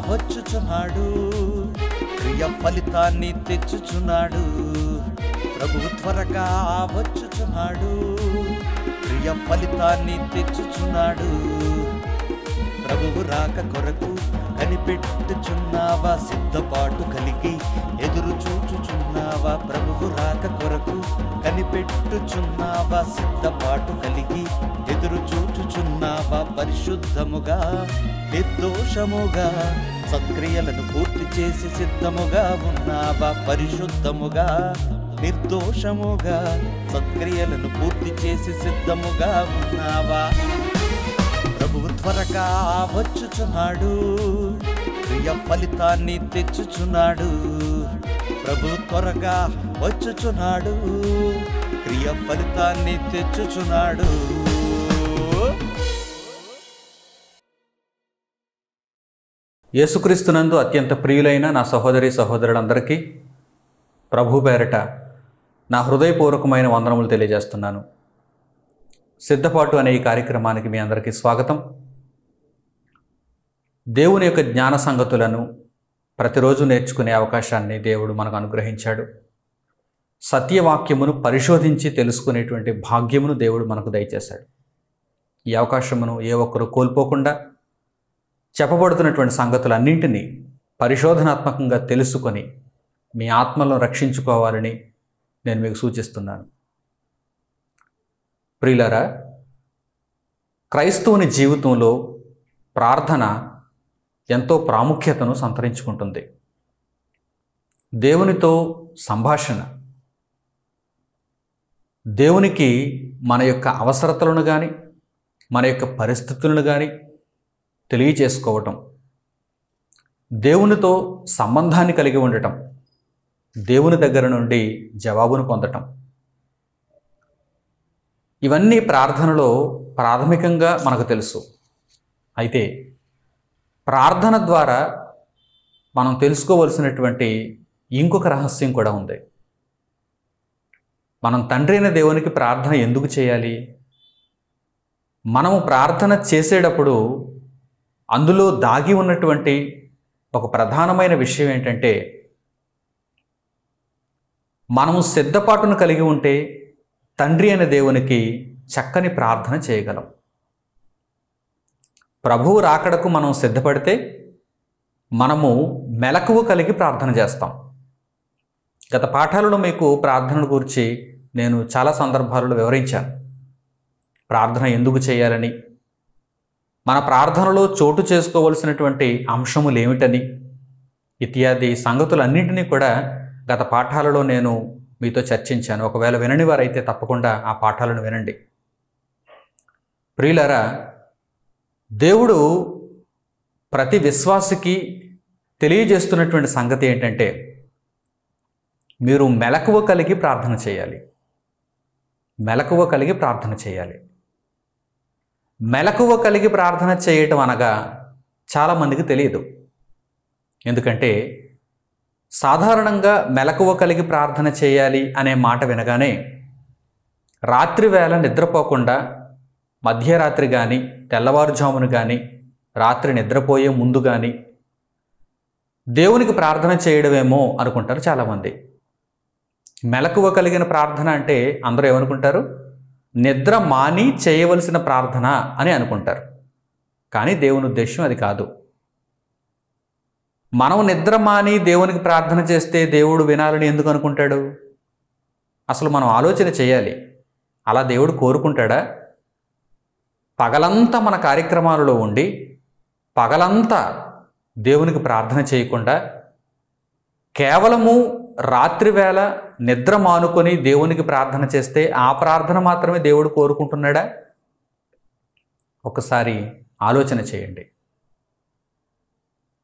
వచ్చుచున్నాడు, క్రియ ఫలితాన్ని తెచ్చుచున్నాడు. ప్రభువు త్వరగా వచ్చుచున్నాడు, క్రియ ఫలితాన్ని తెచ్చుచున్నాడు. ప్రభువు రాక కొరకు కనిపెట్టుచున్నావా, సిద్ధపాటు కలిగి ఎదురు చూచుచున్నావా? ప్రభువు రాక కొరకు కనిపెట్టుచున్నావా, సిద్ధపాటు కలిగి ఎదురు చూచుచున్నావా? పరిశుద్ధముగా నిర్దోషముగా సత్క్రియలను పూర్తి చేసి సిద్ధముగా ఉన్నావా? పరిశుద్ధముగా నిర్దోషముగా సత్క్రియలను పూర్తి చేసి సిద్ధముగా ఉన్నావా? ప్రభువు త్వరగా వచ్చుచున్నాడు, క్రియ ఫలితాన్ని తెచ్చుచున్నాడు. ప్రభువు త్వరగా వచ్చుచున్నాడు, క్రియ ఫలితాన్ని తెచ్చుచున్నాడు. యేసుక్రీస్తునందు అత్యంత ప్రియులైన నా సహోదరి సహోదరులందరికీ ప్రభు పేరట నా హృదయపూర్వకమైన వందనములు తెలియజేస్తున్నాను. సిద్ధపాటు అనే ఈ కార్యక్రమానికి మీ అందరికీ స్వాగతం. దేవుని యొక్క జ్ఞాన సంగతులను ప్రతిరోజు నేర్చుకునే అవకాశాన్ని దేవుడు మనకు అనుగ్రహించాడు. సత్యవాక్యమును పరిశోధించి తెలుసుకునేటువంటి భాగ్యమును దేవుడు మనకు దయచేశాడు. ఈ అవకాశమును ఏ ఒక్కరూ కోల్పోకుండా చెప్పబడుతున్నటువంటి సంగతులన్నింటినీ పరిశోధనాత్మకంగా తెలుసుకొని మీ ఆత్మలను రక్షించుకోవాలని నేను మీకు సూచిస్తున్నాను. ప్రియులారా, క్రైస్తవుని జీవితంలో ప్రార్థన ఎంతో ప్రాముఖ్యతను సంతరించుకుంటుంది. దేవునితో సంభాషణ, దేవునికి మన యొక్క అవసరతలను కానీ మన యొక్క పరిస్థితులను కానీ తెలియచేసుకోవటం, దేవునితో సంబంధాన్ని కలిగి ఉండటం, దేవుని దగ్గర నుండి జవాబును పొందటం, ఇవన్నీ ప్రార్థనలో ప్రాథమికంగా మనకు తెలుసు. అయితే ప్రార్థన ద్వారా మనం తెలుసుకోవలసినటువంటి ఇంకొక రహస్యం కూడా ఉంది. మనం తండ్రి అయిన దేవునికి ప్రార్థన ఎందుకు చేయాలి? మనము ప్రార్థన చేసేటప్పుడు అందులో దాగి ఉన్నటువంటి ఒక ప్రధానమైన విషయం ఏంటంటే, మనము సిద్ధపాటును కలిగి ఉంటే తండ్రి అయిన దేవునికి చక్కని ప్రార్థన చేయగలం. ప్రభువు రాకడకు మనం సిద్ధపడితే మనము మెలకువ కలిగి ప్రార్థన చేస్తాం. గత పాఠాలలో మీకు ప్రార్థనను గురించి నేను చాలా సందర్భాలలో వివరించాను. ప్రార్థన ఎందుకు చేయాలని, మన ప్రార్థనలో చోటు చేసుకోవలసినటువంటి అంశములు ఏమిటని, ఇత్యాది సంగతులన్నింటినీ కూడా గత పాఠాలలో నేను మీతో చర్చించాను. ఒకవేళ వినని వారైతే తప్పకుండా ఆ పాఠాలను వినండి. ప్రియులారా, దేవుడు ప్రతి విశ్వాసికి తెలియజేస్తున్నటువంటి సంగతి ఏంటంటే, మీరు మెలకువ కలిగి ప్రార్థన చేయాలి. మెలకువ కలిగి ప్రార్థన చేయాలి. మెలకువ కలిగి ప్రార్థన చేయటం అనగా చాలామందికి తెలియదు. ఎందుకంటే సాధారణంగా మెలకువ కలిగి ప్రార్థన చేయాలి అనే మాట వినగానే రాత్రి వేళ నిద్రపోకుండా మధ్యరాత్రి కానీ తెల్లవారుజామును కానీ రాత్రి నిద్రపోయే ముందు కానీ దేవునికి ప్రార్థన చేయడమేమో అనుకుంటారు చాలామంది. మెలకువ కలిగిన ప్రార్థన అంటే అందరూ ఏమనుకుంటారు? నిద్ర మాని చేయవలసిన ప్రార్థన అని అనుకుంటారు. కానీ దేవుని ఉద్దేశం అది కాదు. మనం నిద్ర మాని దేవునికి ప్రార్థన చేస్తే దేవుడు వినాలని ఎందుకు అనుకుంటాడు? అసలు మనం ఆలోచన చేయాలి. అలా దేవుడు కోరుకుంటాడా? పగలంతా మన కార్యక్రమాలలో ఉండి పగలంతా దేవునికి ప్రార్థన చేయకుండా కేవలము రాత్రివేళ నిద్ర మానుకొని దేవునికి ప్రార్థన చేస్తే ఆ ప్రార్థన మాత్రమే దేవుడు కోరుకుంటున్నాడా? ఒకసారి ఆలోచన చేయండి.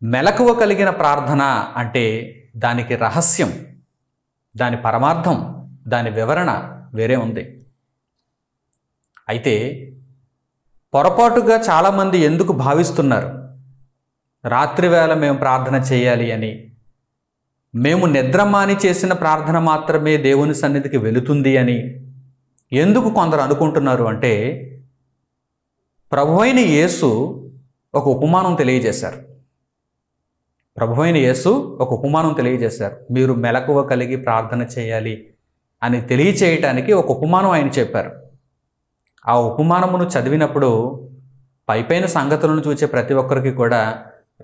మెలకువ కలిగిన ప్రార్థన అంటే దానికి రహస్యం, దాని పరమార్థం, దాని వివరణ వేరే ఉంది. అయితే పొరపాటుగా చాలామంది ఎందుకు భావిస్తున్నారు రాత్రివేళ మేము ప్రార్థన చేయాలి అని, మేము నిద్రమాని చేసిన ప్రార్థన మాత్రమే దేవుని సన్నిధికి వెళుతుంది అని ఎందుకు కొందరు అనుకుంటున్నారు అంటే, ప్రభువైన యేసు ఒక ఉపమానం తెలియజేశారు. ప్రభువైన యేసు ఒక ఉపమానం తెలియజేశారు. మీరు మెలకువ కలిగి ప్రార్థన చేయాలి అని తెలియచేయటానికి ఒక ఉపమానం ఆయన చెప్పారు. ఆ ఉపమానమును చదివినప్పుడు పైపైన సంగతులను చూసే ప్రతి ఒక్కరికి కూడా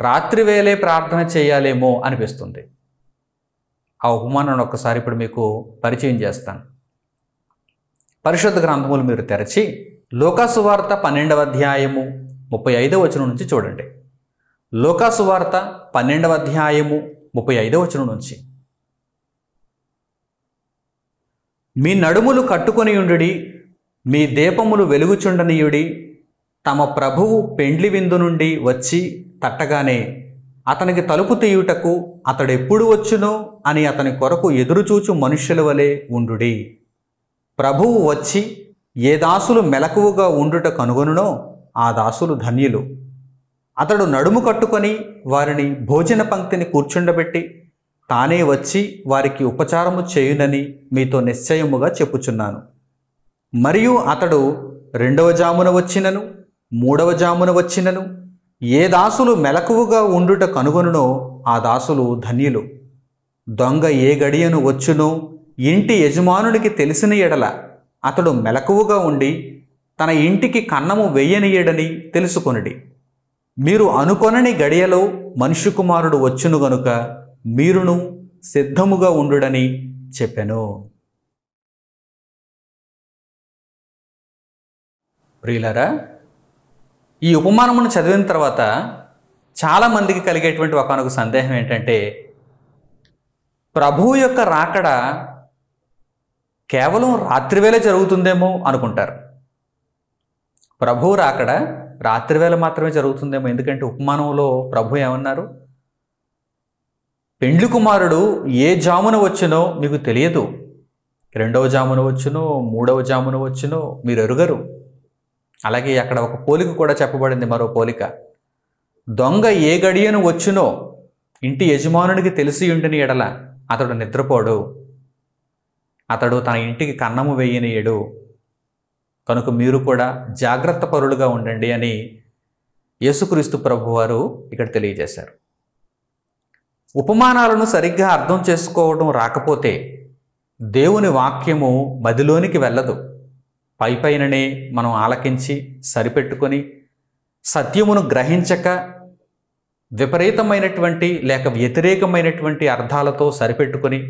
రాత్రి వేళే ప్రార్థన చేయాలేమో అనిపిస్తుంది. ఆ ఉపమానాన్ని ఒక్కసారి ఇప్పుడు మీకు పరిచయం చేస్తాను. పరిశుద్ధ గ్రంథములు మీరు తెరచి లూకాసు వార్త 12వ అధ్యాయము 35వ వచనం నుంచి చూడండి. లూకాసు వార్త 12వ అధ్యాయము 35వ వచనం నుంచి. మీ నడుములు కట్టుకొని ఉండుడి, మీ దీపములు వెలుగుచుండనీయుడి. తమ ప్రభువు పెండ్లి విందు నుండి వచ్చి తట్టగానే అతనికి తలుపు తీయుటకు అతడెప్పుడు వచ్చునో అని అతని కొరకు ఎదురుచూచు మనుష్యుల వలె ఉండుడి. ప్రభువు వచ్చి ఏ దాసులు మెలకువగా ఉండుట కనుగొనునో ఆ దాసులు ధన్యులు. అతడు నడుము కట్టుకొని వారిని భోజన పంక్తిని కూర్చుండబెట్టి తానే వచ్చి వారికి ఉపచారము చేయునని మీతో నిశ్చయముగా చెప్పుచున్నాను. మరియు అతడు 2వ జామున వచ్చినను 3వ జామున వచ్చినను ఏ దాసులు మెలకువగా ఉండుట కనుగొనునో ఆ దాసులు ధన్యులు. దొంగ ఏ గడియను వచ్చునో ఇంటి యజమానునికి తెలిసిన ఎడల అతడు మెలకువగా ఉండి తన ఇంటికి కన్నము వెయ్యనీయడని తెలుసుకొనుడి. మీరు అనుకొనని గడియలో మనుష్య కుమారుడు వచ్చును గనుక మీరును సిద్ధముగా ఉండుడని చెప్పెను. ప్రియులారా, ఈ ఉపమానమును చదివిన తర్వాత చాలామందికి కలిగేటువంటి ఒకానొక సందేహం ఏంటంటే, ప్రభువు యొక్క రాకడ కేవలం రాత్రివేళ జరుగుతుందేమో అనుకుంటారు. ప్రభువు రాకడ రాత్రివేళ మాత్రమే జరుగుతుందేమో. ఎందుకంటే ఉపమానంలో ప్రభు ఏమన్నారు? పెండ్లి కుమారుడు ఏ జామున వచ్చునో మీకు తెలియదు. 2వ జామున వచ్చునో 3వ జామున వచ్చునో మీరు ఎరుగరు. అలాగే అక్కడ ఒక పోలిక కూడా చెప్పబడింది, మరో పోలిక. దొంగ ఏ గడియను వచ్చునో ఇంటి యజమానునికి తెలిసి ఉండిన ఎడల అతడు నిద్రపోడు, అతడు తన ఇంటికి కన్నము వేయనీయడు. కనుక మీరు కూడా జాగ్రత్త పరులుగా ఉండండి అని యేసుక్రీస్తు ప్రభువారు ఇక్కడ తెలియజేశారు. ఉపమానాలను సరిగ్గా అర్థం చేసుకోవడం రాకపోతే దేవుని వాక్యము మదిలోనికి వెళ్ళదు. పైపైననే మనం ఆలకించి సరిపెట్టుకొని సత్యమును గ్రహించక విపరీతమైనటువంటి లేక వ్యతిరేకమైనటువంటి అర్థాలతో సరిపెట్టుకొని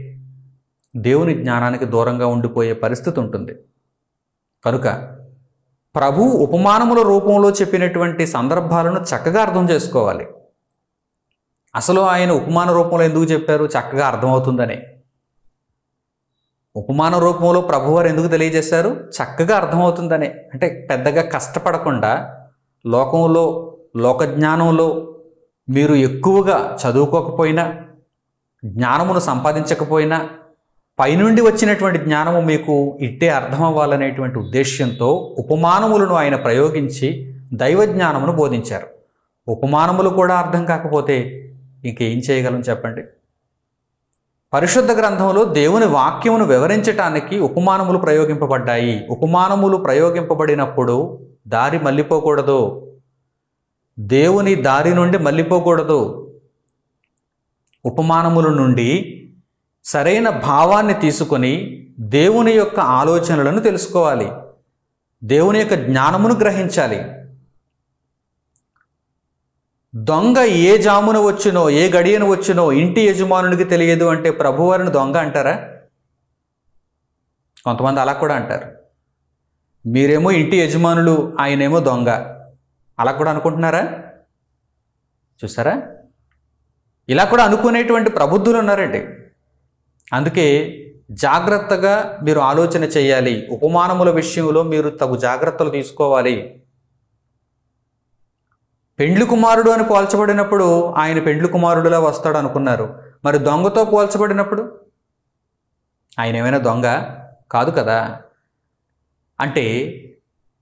దేవుని జ్ఞానానికి దూరంగా ఉండిపోయే పరిస్థితి ఉంటుంది. కనుక ప్రభు ఉపమానముల రూపంలో చెప్పినటువంటి సందర్భాలను చక్కగా అర్థం చేసుకోవాలి. అసలు ఆయన ఉపమాన రూపంలో ఎందుకు చెప్పారు? చక్కగా అర్థమవుతుందని. ఉపమాన రూపంలో ప్రభువారు ఎందుకు తెలియజేశారు? చక్కగా అర్థమవుతుందని. అంటే పెద్దగా కష్టపడకుండా లోకంలో లోకజ్ఞానంలో మీరు ఎక్కువగా చదువుకోకపోయినా, జ్ఞానమును సంపాదించకపోయినా పైనుండి వచ్చినటువంటి జ్ఞానము మీకు ఇట్టే అర్థం అవ్వాలనేటువంటి ఉద్దేశ్యంతో ఉపమానములను ఆయన ప్రయోగించి దైవ జ్ఞానమును బోధించారు. ఉపమానములు కూడా అర్థం కాకపోతే ఇంకేం చేయగలం చెప్పండి? పరిశుద్ధ గ్రంథంలో దేవుని వాక్యమును వివరించటానికి ఉపమానములు ప్రయోగింపబడ్డాయి. ఉపమానములు ప్రయోగింపబడినప్పుడు దారి మళ్ళిపోకూడదు, దేవుని దారి నుండి మళ్ళిపోకూడదు. ఉపమానముల నుండి సరైన భావాన్ని తీసుకొని దేవుని యొక్క ఆలోచనలను తెలుసుకోవాలి, దేవుని యొక్క జ్ఞానమును గ్రహించాలి. దొంగ ఏ జామున వచ్చునో ఏ గడియను వచ్చునో ఇంటి యజమానునికి తెలియదు అంటే ప్రభువారిని దొంగ అంటారా? కొంతమంది అలా కూడా అంటారు. మీరేమో ఇంటి యజమానులు, ఆయనేమో దొంగ, అలా కూడా అనుకుంటున్నారా? చూసారా, ఇలా కూడా అనుకునేటువంటి ప్రబుద్ధులు ఉన్నారండి. అందుకే జాగ్రత్తగా మీరు ఆలోచన చేయాలి. ఉపమానముల విషయంలో మీరు తగు జాగ్రత్తలు తీసుకోవాలి. పెండ్లి కుమారుడు అని పోల్చబడినప్పుడు ఆయన పెండ్లి కుమారుడులా వస్తాడు అనుకున్నారు. మరి దొంగతో పోల్చబడినప్పుడు ఆయన ఏమైనా దొంగ కాదు కదా. అంటే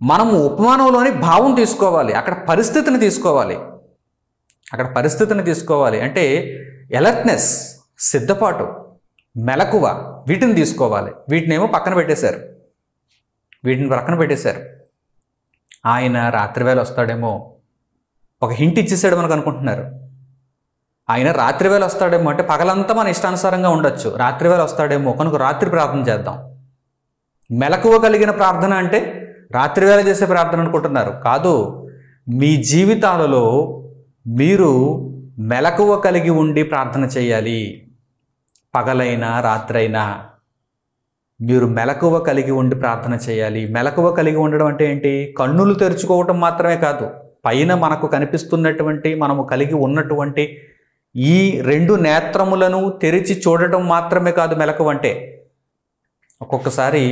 మనము ఉపమానంలోని భావం తీసుకోవాలి, అక్కడ పరిస్థితిని తీసుకోవాలి. అంటే అలర్ట్నెస్, సిద్ధపాటు, మెలకువ, వీటిని తీసుకోవాలి. వీటినేమో పక్కన పెట్టేశారు. ఆయన రాత్రివేళ వస్తాడేమో, ఒక హింట్ ఇచ్చేసాడు మనకు అనుకుంటున్నారు. ఆయన రాత్రివేళ వస్తాడేమో అంటే పగలంతా మన ఇష్టానుసారంగా ఉండొచ్చు, రాత్రివేళ వస్తాడేమో కనుక రాత్రి ప్రార్థన చేద్దాం. మెలకువ కలిగిన ప్రార్థన అంటే రాత్రివేళ చేసే ప్రార్థన అనుకుంటున్నారు. కాదు, మీ జీవితాలలో మీరు మెలకువ కలిగి ఉండి ప్రార్థన చేయాలి. పగలైనా రాత్రైనా మీరు మెలకువ కలిగి ఉండి ప్రార్థన చేయాలి. మెలకువ కలిగి ఉండడం అంటే ఏంటి? కన్నులు తెరుచుకోవటం మాత్రమే కాదు, పైన మనకు కనిపిస్తున్నటువంటి మనము కలిగి ఉన్నటువంటి ఈ 2 నేత్రములను తెరిచి చూడటం మాత్రమే కాదు మెలకువ అంటే. ఒక్కొక్కసారి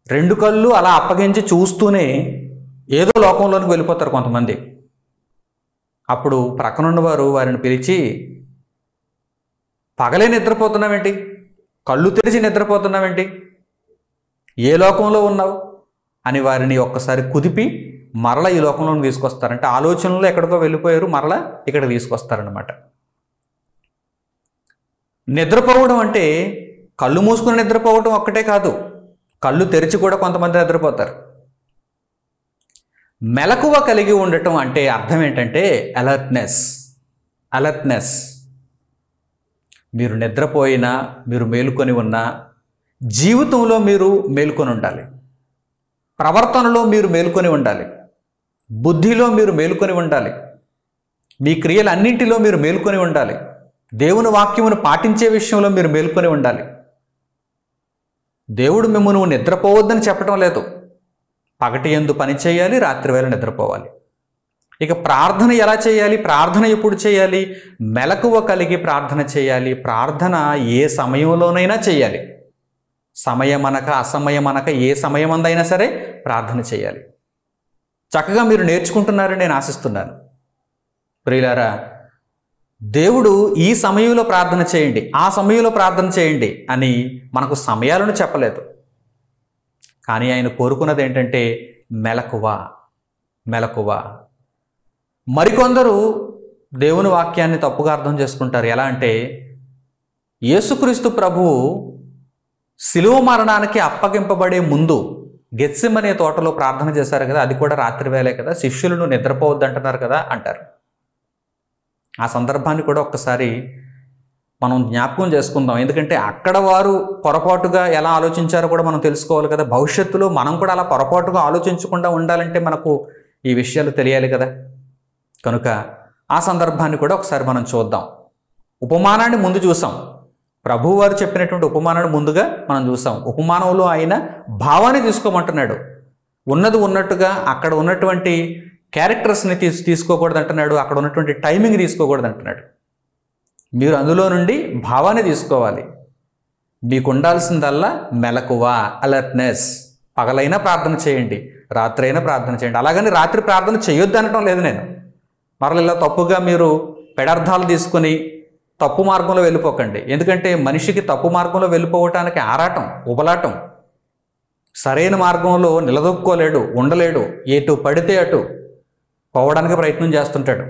2 కళ్ళు అలా అప్పగించి చూస్తూనే ఏదో లోకంలోనికి వెళ్ళిపోతారు కొంతమంది. అప్పుడు ప్రక్కనున్నవారు వారిని పిలిచి, పగలే నిద్రపోతున్నావేంటి, కళ్ళు తెరిచి నిద్రపోతున్నావేంటి, ఏ లోకంలో ఉన్నావు అని వారిని ఒక్కసారి కుదిపి మరలా ఈ లోకంలోకి తీసుకొస్తారంటే ఆలోచనలు ఎక్కడికో వెళ్ళిపోయారు, మరలా ఇక్కడ తీసుకొస్తారనమాట. నిద్రపోవడం అంటే కళ్ళు మూసుకుని నిద్రపోవడం ఒక్కటే కాదు, కళ్ళు తెరిచి కూడా కొంతమంది నిద్రపోతారు. మెలకువ కలిగి ఉండటం అంటే అర్థం ఏంటంటే అలర్ట్నెస్. మీరు నిద్రపోయినా, మీరు మేలుకొని ఉన్నా, జీవితంలో మీరు మేలుకొని ఉండాలి, ప్రవర్తనలో మీరు మేలుకొని ఉండాలి, బుద్ధిలో మీరు మేలుకొని ఉండాలి, మీ క్రియలన్నింటిలో మీరు మేలుకొని ఉండాలి, దేవుని వాక్యమును పాటించే విషయంలో మీరు మేలుకొని ఉండాలి. దేవుడు మిమ్మల్ని నిద్రపోవద్దని చెప్పడం లేదు. పగటి యందు పని చేయాలి, రాత్రివేళ నిద్రపోవాలి. ఇక ప్రార్థన ఎలా చేయాలి? ప్రార్థన ఎప్పుడు చేయాలి? మెలకువ కలిగి ప్రార్థన చేయాలి. ప్రార్థన ఏ సమయంలోనైనా చేయాలి. సమయమనక అసమయమనక ఏ సమయమందైనా సరే ప్రార్థన చేయాలి. చక్కగా మీరు నేర్చుకుంటున్నారని నేను ఆశిస్తున్నాను. ప్రియులారా, దేవుడు ఈ సమయంలో ప్రార్థన చేయండి, ఆ సమయంలో ప్రార్థన చేయండి అని మనకు సమయాలను చెప్పలేదు. కానీ ఆయన కోరుకున్నది ఏంటంటే మెలకువ. మరికొందరు దేవుని వాక్యాన్ని తప్పుగా అర్థం చేసుకుంటారు. ఎలా అంటే, యేసుక్రీస్తు ప్రభువు శిలువ మరణానికి అప్పగింపబడే ముందు గెత్సెమనే తోటలో ప్రార్థన చేశారు కదా, అది కూడా రాత్రి వేళే కదా, శిష్యులను నిద్రపోవద్దు అంటున్నారు కదా అంటారు. ఆ సందర్భాన్ని కూడా ఒక్కసారి మనం జ్ఞాపకం చేసుకుందాం. ఎందుకంటే అక్కడ వారు పొరపాటుగా ఎలా ఆలోచించారో కూడా మనం తెలుసుకోవాలి కదా. భవిష్యత్తులో మనం కూడా అలా పొరపాటుగా ఆలోచించకుండా ఉండాలంటే మనకు ఈ విషయాలు తెలియాలి కదా. కనుక ఆ సందర్భాన్ని కూడా ఒకసారి మనం చూద్దాం. ఉపమానాన్ని ముందు చూసాం, ప్రభువు వారు చెప్పినటువంటి ఉపమానాన్ని ముందుగా మనం చూసాం. ఉపమానంలో ఆయన భావాన్ని తీసుకోమంటున్నాడు. ఉన్నది ఉన్నట్టుగా అక్కడ ఉన్నటువంటి క్యారెక్టర్స్ని తీసుకోకూడదు అంటున్నాడు, అక్కడ ఉన్నటువంటి టైమింగ్ తీసుకోకూడదు అంటున్నాడు. మీరు అందులో నుండి భావాన్ని తీసుకోవాలి. మీకు ఉండాల్సిందల్లా మెలకువ, అలర్ట్నెస్. పగలైనా ప్రార్థన చేయండి, రాత్రి అయినా ప్రార్థన చేయండి. అలాగని రాత్రి ప్రార్థన చేయొద్దు అనటం లేదు నేను. మరలా ఇలా తప్పుగా మీరు పెడార్థాలు తీసుకొని తప్పు మార్గంలో వెళ్ళిపోకండి. ఎందుకంటే మనిషికి తప్పు మార్గంలో వెళ్ళిపోవటానికి ఆరాటం, ఉబలాటం. సరైన మార్గంలో నిలదొక్కుకోలేడు, ఉండలేడు, ఎటు పడితే అటు పోవడానికి ప్రయత్నం చేస్తుంటాడు.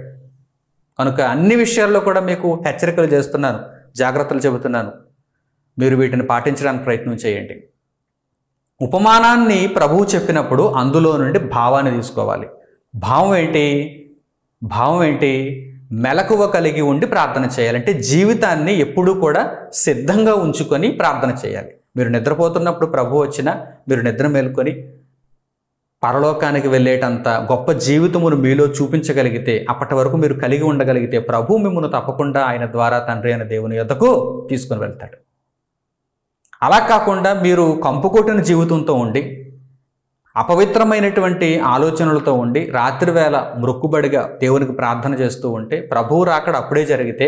కనుక అన్ని విషయాల్లో కూడా మీకు హెచ్చరికలు చేస్తున్నాను, జాగ్రత్తలు చెబుతున్నాను. మీరు వీటిని పాటించడానికి ప్రయత్నం చేయండి. ఉపమానాన్ని ప్రభువు చెప్పినప్పుడు అందులో నుండి భావాన్ని తీసుకోవాలి. భావం ఏంటి? మెలకువ కలిగి ఉండి ప్రార్థన చేయాలంటే జీవితాన్ని ఎప్పుడూ కూడా సిద్ధంగా ఉంచుకొని ప్రార్థన చేయాలి. మీరు నిద్రపోతున్నప్పుడు ప్రభు వచ్చినా మీరు నిద్ర మేలుకొని పరలోకానికి వెళ్ళేటంత గొప్ప జీవితమును మీలో చూపించగలిగితే, అప్పటి వరకు మీరు కలిగి ఉండగలిగితే, ప్రభు మిమ్మల్ని తప్పకుండా ఆయన ద్వారా తండ్రి అయిన దేవుని యొద్దకు తీసుకుని వెళ్తాడు. అలా కాకుండా మీరు కంపుకొట్టిన జీవితంతో ఉండి, అపవిత్రమైనటువంటి ఆలోచనలతో ఉండి, రాత్రివేళ మృక్కుబడిగా దేవునికి ప్రార్థన చేస్తూ ఉంటే, ప్రభువు రాకడ అప్పుడే జరిగితే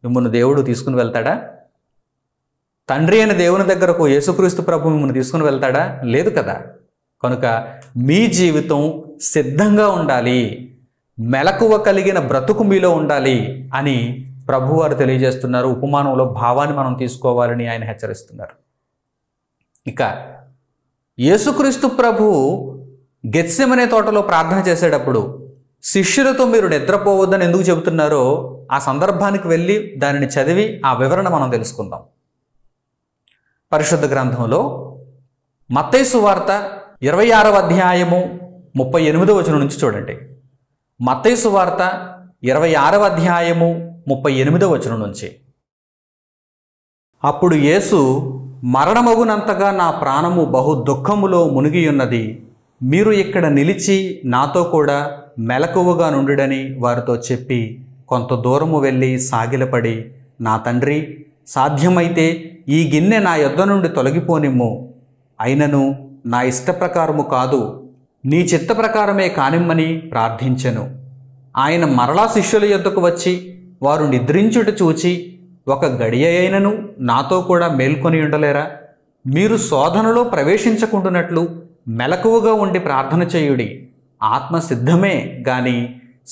మిమ్మల్ని దేవుడు తీసుకుని వెళ్తాడా? తండ్రి అయిన దేవుని దగ్గరకు యేసుక్రీస్తు ప్రభు మిమ్మల్ని తీసుకుని వెళ్తాడా? లేదు కదా. కనుక మీ జీవితం సిద్ధంగా ఉండాలి, మెలకువ కలిగిన బ్రతుకు మీలో ఉండాలి అని ప్రభువారు తెలియజేస్తున్నారు. ఉపమానంలో భావాన్ని మనం తీసుకోవాలని ఆయన హెచ్చరిస్తున్నారు. ఇక యేసుక్రీస్తు ప్రభువు గెత్సెమనే తోటలో ప్రార్థన చేసేటప్పుడు శిష్యులతో మీరు నిద్రపోవద్దని ఎందుకు చెబుతున్నారో ఆ సందర్భానికి వెళ్ళి దానిని చదివి ఆ వివరణ మనం తెలుసుకుందాం. పరిశుద్ధ గ్రంథంలో మత్తయి సువార్త 26వ అధ్యాయము 38వ వచనం నుంచి చూడండి. మత్తయి సువార్త 26వ అధ్యాయము 38వ వచనం నుంచి. అప్పుడు యేసు, మరణమగునంతగా నా ప్రాణము బహు దుఃఖములో మునిగియున్నది, మీరు ఇక్కడ నిలిచి నాతో కూడా మెలకువగా నుండుడని వారితో చెప్పి కొంత దూరము వెళ్ళి సాగిలపడి, నా తండ్రి, సాధ్యమైతే ఈ గిన్నె నా యొద్ద నుండి తొలగిపోనిమ్ము, అయినను నా ఇష్టప్రకారము కాదు, నీ చిత్త ప్రకారమే కానిమ్మని ప్రార్థించెను. ఆయన మరలా శిష్యుల యొద్దకు వచ్చి వారు నిద్రించుట చూచి, ఒక గడియ అయినను నాతో కూడా మేల్కొని ఉండలేరా? మీరు శోధనలో ప్రవేశించకుండానట్లు మెలకువగా ఉండి ప్రార్థన చేయుడి. ఆత్మ సిద్ధమే గాని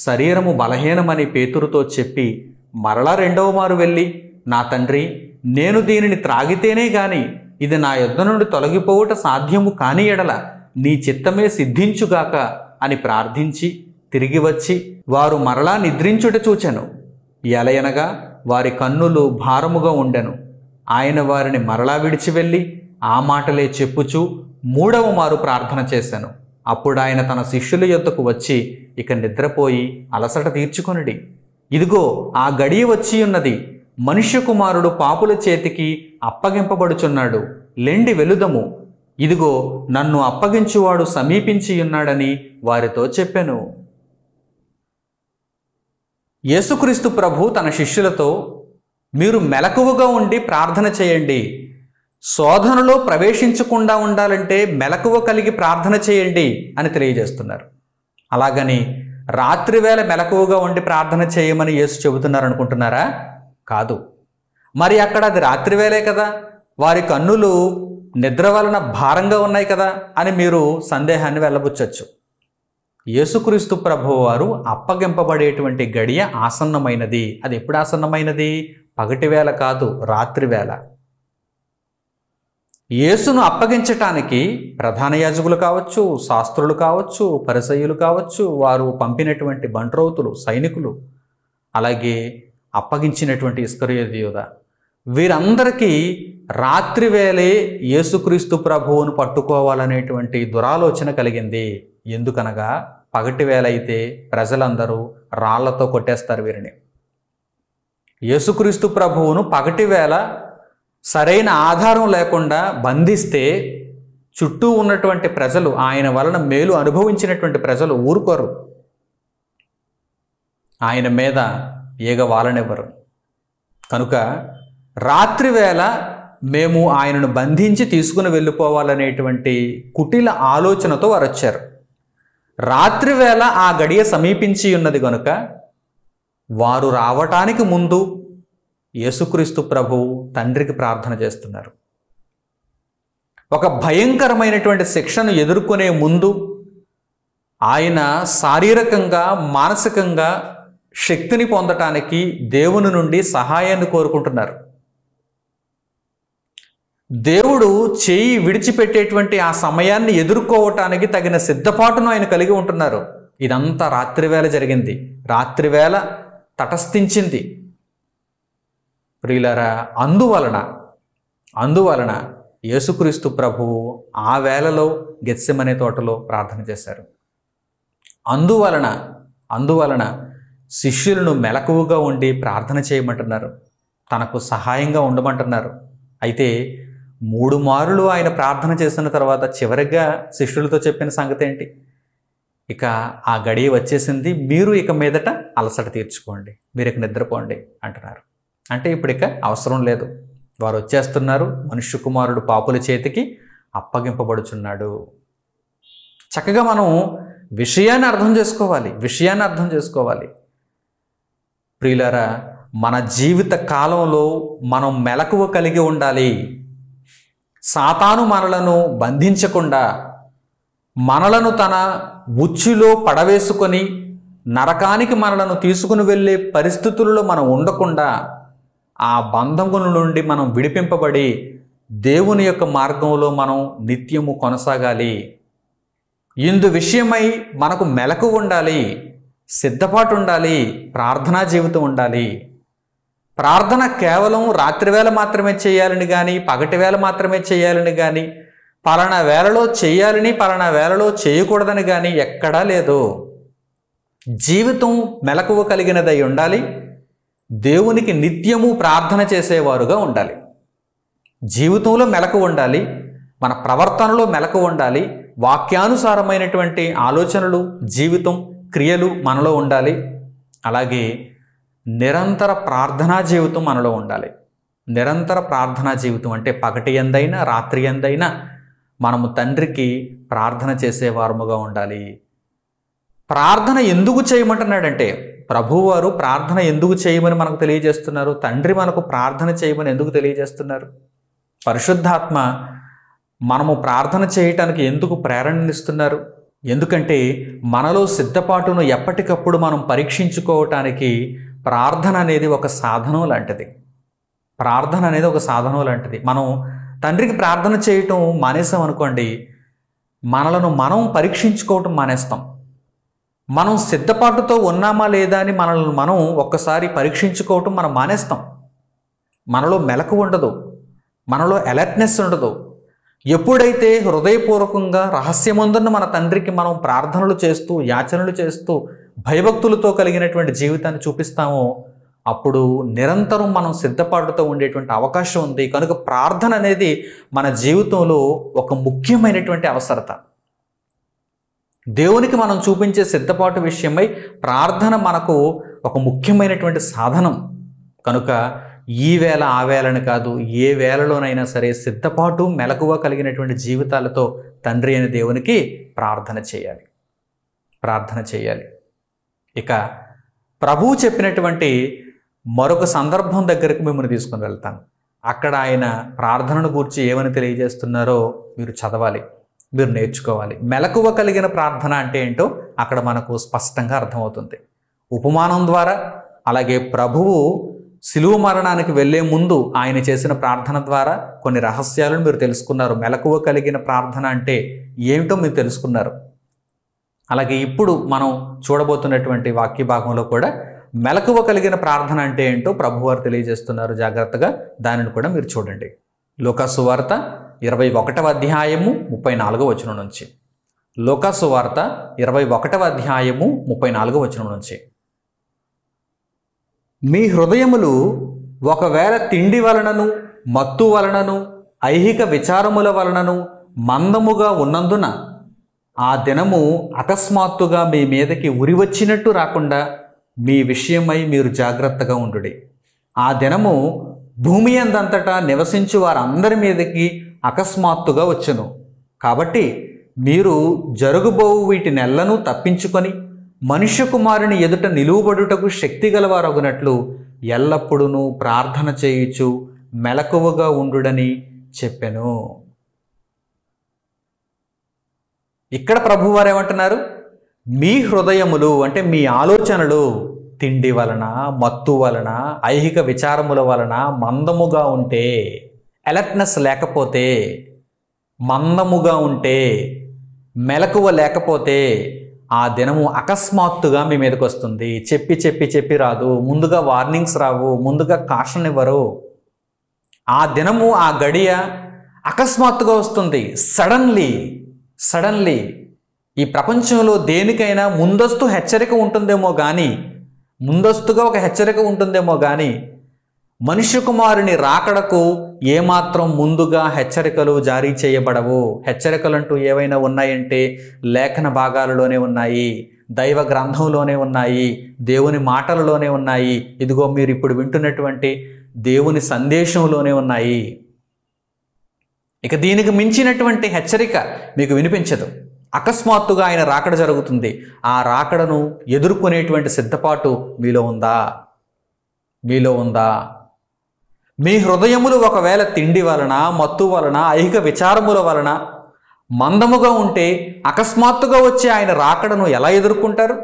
శరీరము బలహీనమని పేతురుతో చెప్పి మరలా 2వ మారు వెళ్ళి, నా తండ్రి, నేను దీనిని త్రాగితేనే గాని ఇది నా యొద్ద నుండి తొలగిపోవుట సాధ్యము కాని ఎడల నీ చిత్తమే సిద్ధించుగాక అని ప్రార్థించి తిరిగి వచ్చి వారు మరలా నిద్రించుట చూచెను. ఎలయనగా వారి కన్నులు భారముగా ఉండెను. ఆయన వారిని మరలా విడిచి వెళ్ళి ఆ మాటలే చెప్పుచూ 3వ మారు ప్రార్థన చేశాను. అప్పుడు ఆయన తన శిష్యుల యొద్దకు వచ్చి, ఇక నిద్రపోయి అలసట తీర్చుకొనుడి. ఇదిగో ఆ గడియ వచ్చి ఉన్నది, మనుష్య కుమారుడు పాపుల చేతికి అప్పగింపబడుచున్నాడు. లెండి వెలుదము, ఇదిగో నన్ను అప్పగించువాడు సమీపించి ఉన్నాడని వారితో చెప్పెను. యేసుక్రీస్తు ప్రభు తన శిష్యులతో, మీరు మెలకువగా ఉండి ప్రార్థన చేయండి. శోధనలో ప్రవేశించకుండా ఉండాలంటే మెలకువ కలిగి ప్రార్థన చేయండి అని తెలియజేస్తున్నారు. అలాగని రాత్రివేళ మెలకువగా ఉండి ప్రార్థన చేయమని యేసు చెబుతున్నారు అనుకుంటున్నారా? కాదు. మరి అక్కడ అది రాత్రివేళే కదా, వారి కన్నులు నిద్ర వలన భారంగా ఉన్నాయి కదా అని మీరు సందేహాన్ని వెళ్ళబుచ్చచ్చు. యేసుక్రీస్తు ప్రభువు వారు అప్పగింపబడేటువంటి గడియ ఆసన్నమైనది. అది ఎప్పుడు ఆసన్నమైనది? పగటివేళ కాదు, రాత్రివేళ. యేసును అప్పగించటానికి ప్రధాన యాజకులు కావచ్చు, శాస్త్రులు కావచ్చు, పరిసయ్యులు కావచ్చు, వారు పంపినటువంటి బంట్రౌతులు, సైనికులు, అలాగే అప్పగించినటువంటి ఇస్కరియోతు యూద, వీరందరికీ రాత్రివేళే యేసుక్రీస్తు ప్రభువును పట్టుకోవాలనేటువంటి దురాలోచన కలిగింది. ఎందుకనగా పగటివేళ అయితే ప్రజలందరూ రాళ్లతో కొట్టేస్తారు వీరిని. యేసుక్రీస్తు ప్రభువును పగటివేళ సరైన ఆధారం లేకుండా బంధిస్తే చుట్టూ ఉన్నటువంటి ప్రజలు, ఆయన వలన మేలు అనుభవించినటువంటి ప్రజలు ఊరుకోరు. ఆయన మీద ఈగ వాలనివ్వరు. కనుక రాత్రివేళ మేము ఆయనను బంధించి తీసుకుని వెళ్ళిపోవాలనేటువంటి కుటిల ఆలోచనతో వారు వచ్చారు. రాత్రివేళ ఆ గడియ సమీపించి ఉన్నది కనుక వారు రావటానికి ముందు యేసుక్రీస్తు ప్రభువు తండ్రికి ప్రార్థన చేస్తున్నారు. ఒక భయంకరమైనటువంటి శిక్షను ఎదుర్కొనే ముందు ఆయన శారీరకంగా, మానసికంగా శక్తిని పొందటానికి దేవుని నుండి సహాయాన్ని కోరుకుంటున్నారు. దేవుడు చేయి విడిచిపెట్టేటువంటి ఆ సమయాన్ని ఎదుర్కోవటానికి తగిన సిద్ధపాటును ఆయన కలిగి ఉంటున్నారు. ఇదంతా రాత్రివేళ జరిగింది, రాత్రివేళ తటస్థించింది. ప్రియులారా, అందువలన యేసుక్రీస్తు ప్రభువు ఆ వేళలో గెత్సెమనే తోటలో ప్రార్థన చేశారు. అందువలన శిష్యులను మెలకువగా ఉండి ప్రార్థన చేయమంటున్నారు, తనకు సహాయంగా ఉండమంటున్నారు. అయితే 3 మారులు ఆయన ప్రార్థన చేసిన తర్వాత చివరిగా శిష్యులతో చెప్పిన సంగతి ఏంటి? ఇక ఆ గడియ వచ్చేసింది, మీరు ఇక మీదట అలసట తీర్చుకోండి, మీరు ఇక నిద్రపోండి అంటున్నారు. అంటే ఇప్పుడు ఇక అవసరం లేదు, వారు వచ్చేస్తున్నారు, మనుష్య కుమారుడు పాపుల చేతికి అప్పగింపబడుచున్నాడు. చక్కగా మనం విషయాన్ని అర్థం చేసుకోవాలి. ప్రియులారా, మన జీవిత కాలంలో మనం మెలకువ కలిగి ఉండాలి. సాతాను మనలను బంధించకుండా, మనలను తన ఉచ్చులో పడవేసుకొని నరకానికి మనలను తీసుకుని వెళ్ళే పరిస్థితులలో మనం ఉండకుండా, ఆ బంధముల నుండి మనం విడిపింపబడి దేవుని యొక్క మార్గంలో మనం నిత్యము కొనసాగాలి. ఇందు విషయమై మనకు మెలకువ ఉండాలి, సిద్ధపాటు ఉండాలి, ప్రార్థనా జీవితం ఉండాలి. ప్రార్థన కేవలం రాత్రివేళ మాత్రమే చేయాలని కానీ, పగటివేళ మాత్రమే చేయాలని కానీ, పలానా వేళలో చేయాలని పలానా వేళలో చేయకూడదని కానీ ఎక్కడా లేదు. జీవితం మెలకువ కలిగినదై ఉండాలి. దేవునికి నిత్యము ప్రార్థన చేసేవారుగా ఉండాలి. జీవితంలో మెలకువ ఉండాలి, మన ప్రవర్తనలో మెలకువ ఉండాలి, వాక్యానుసారమైనటువంటి ఆలోచనలు, జీవితం, క్రియలు మనలో ఉండాలి. అలాగే నిరంతర ప్రార్థనా జీవితం మనలో ఉండాలి. నిరంతర ప్రార్థనా జీవితం అంటే పగటి ఎందైనా రాత్రి ఎందైనా మనము తండ్రికి ప్రార్థన చేసేవారముగా ఉండాలి. ప్రార్థన ఎందుకు చేయమంటున్నాడంటే, ప్రభువారు ప్రార్థన ఎందుకు చేయమని మనకు తెలియజేస్తున్నారు? తండ్రి మనకు ప్రార్థన చేయమని ఎందుకు తెలియజేస్తున్నారు? పరిశుద్ధాత్మ మనము ప్రార్థన చేయటానికి ఎందుకు ప్రేరణనిస్తున్నారు? ఎందుకంటే మనలో సిద్ధపాటును ఎప్పటికప్పుడు మనం పరీక్షించుకోవటానికి ప్రార్థన అనేది ఒక సాధనం లాంటిది. ప్రార్థన అనేది ఒక సాధనం లాంటిది. మనం తండ్రికి ప్రార్థన చేయటం మానేసాం అనుకోండి, మనలను మనం పరీక్షించుకోవటం మానేస్తాం. మనం సిద్ధపాటుతో ఉన్నామా లేదా అని మనల్ని మనం ఒక్కసారి పరీక్షించుకోవటం మనం మానేస్తాం. మనలో మెలకు ఉండదు, మనలో అలర్ట్నెస్ ఉండదు. ఎప్పుడైతే హృదయపూర్వకంగా రహస్యమందున్న మన తండ్రికి మనం ప్రార్థనలు చేస్తూ, యాచనలు చేస్తూ, భయభక్తులతో కలిగినటువంటి జీవితాన్ని చూపిస్తామో అప్పుడు నిరంతరం మనం సిద్ధపాటుతో ఉండేటువంటి అవకాశం ఉంది. కనుక ప్రార్థన అనేది మన జీవితంలో ఒక ముఖ్యమైనటువంటి అవసరత. దేవునికి మనం చూపించే సిద్ధపాటు విషయమై ప్రార్థన మనకు ఒక ముఖ్యమైనటువంటి సాధనం. కనుక ఈ వేళ ఆ వేళని కాదు, ఏ వేళలోనైనా సరే సిద్ధపాటు మెలకువ కలిగినటువంటి జీవితాలతో తండ్రి అయిన దేవునికి ప్రార్థన చేయాలి. ఇక ప్రభువు చెప్పినటువంటి మరొక సందర్భం దగ్గరికి మిమ్మల్ని తీసుకుని వెళ్తాను. అక్కడ ఆయన ప్రార్థనను గూర్చి ఏమని తెలియజేస్తున్నారో మీరు చదవాలి, మీరు నేర్చుకోవాలి. మెలకువ కలిగిన ప్రార్థన అంటే ఏంటో అక్కడ మనకు స్పష్టంగా అర్థమవుతుంది. ఉపమానం ద్వారా, అలాగే ప్రభువు శిలువ మరణానికి వెళ్ళే ముందు ఆయన చేసిన ప్రార్థన ద్వారా కొన్ని రహస్యాలను మీరు తెలుసుకున్నారు. మెలకువ కలిగిన ప్రార్థన అంటే ఏమిటో మీరు తెలుసుకున్నారు. అలాగే ఇప్పుడు మనం చూడబోతున్నటువంటి వాక్య భాగంలో కూడా మెలకువ కలిగిన ప్రార్థన అంటే ఏంటో ప్రభువారు తెలియజేస్తున్నారు. జాగ్రత్తగా దానిని కూడా మీరు చూడండి. లూకా సువార్త 21వ అధ్యాయము 34వ వచనం నుంచి. లూకా సువార్త 21వ అధ్యాయము 34వ వచనం నుంచి. మీ హృదయములు ఒకవేళ తిండి వలనను, మత్తు వలనను, ఐహిక విచారముల వలనను మందముగా ఉన్నందున ఆ దినము అకస్మాత్తుగా మీ మీదకి ఉరి వచ్చినట్టు రాకుండా మీ విషయమై మీరు జాగ్రత్తగా ఉండుడి. ఆ దినము భూమి అందంతటా నివసించు వారందరి మీదకి అకస్మాత్తుగా వచ్చును. కాబట్టి మీరు జరుగుబోవు వీటి నెలను తప్పించుకొని మనుష్య కుమారుని ఎదుట నిలువబడుటకు శక్తి గలవారగునట్లు ఎల్లప్పుడూ ప్రార్థన చేయుచు మెలకువగా ఉండుడని చెప్పెను. ఇక్కడ ప్రభువారు ఏమంటున్నారు? మీ హృదయములు అంటే మీ ఆలోచనలు తిండి వలన, మత్తు వలన, ఐహిక విచారముల వలన మందముగా ఉంటే, అలర్ట్నెస్ లేకపోతే, మందముగా ఉంటే, మెలకువ లేకపోతే ఆ దినము అకస్మాత్తుగా మీ మీదకి వస్తుంది. చెప్పి రాదు, ముందుగా వార్నింగ్స్ రావు, ముందుగా కాషన్ ఇవ్వరు. ఆ దినము, ఆ గడియ అకస్మాత్తుగా వస్తుంది. సడన్లీ ఈ ప్రపంచంలో దేనికైనా ముందస్తు హెచ్చరిక ఉంటుందేమో కానీ, ముందస్తుగా ఒక హెచ్చరిక ఉంటుందేమో కానీ మనుష్య కుమారుని రాకడకు ఏమాత్రం ముందుగా హెచ్చరికలు జారీ చేయబడవు. హెచ్చరికలంటూ ఏవైనా ఉన్నాయంటే లేఖన భాగాలలోనే ఉన్నాయి, దైవ గ్రంథంలోనే ఉన్నాయి, దేవుని మాటలలోనే ఉన్నాయి. ఇదిగో మీరు ఇప్పుడు వింటున్నటువంటి దేవుని సందేశంలోనే ఉన్నాయి. ఇక దీనికి మించినటువంటి హెచ్చరిక మీకు వినిపించదు. అకస్మాత్తుగా ఆయన రాకడ జరుగుతుంది. ఆ రాకడను ఎదుర్కొనేటువంటి సిద్ధపాటు మీలో ఉందా? మీ హృదయములు ఒకవేళ తిండి వలన, మత్తు వలన, ఐహిక విచారముల వలన మందముగా ఉంటే అకస్మాత్తుగా వచ్చే ఆయన రాకడను ఎలా ఎదుర్కొంటారు?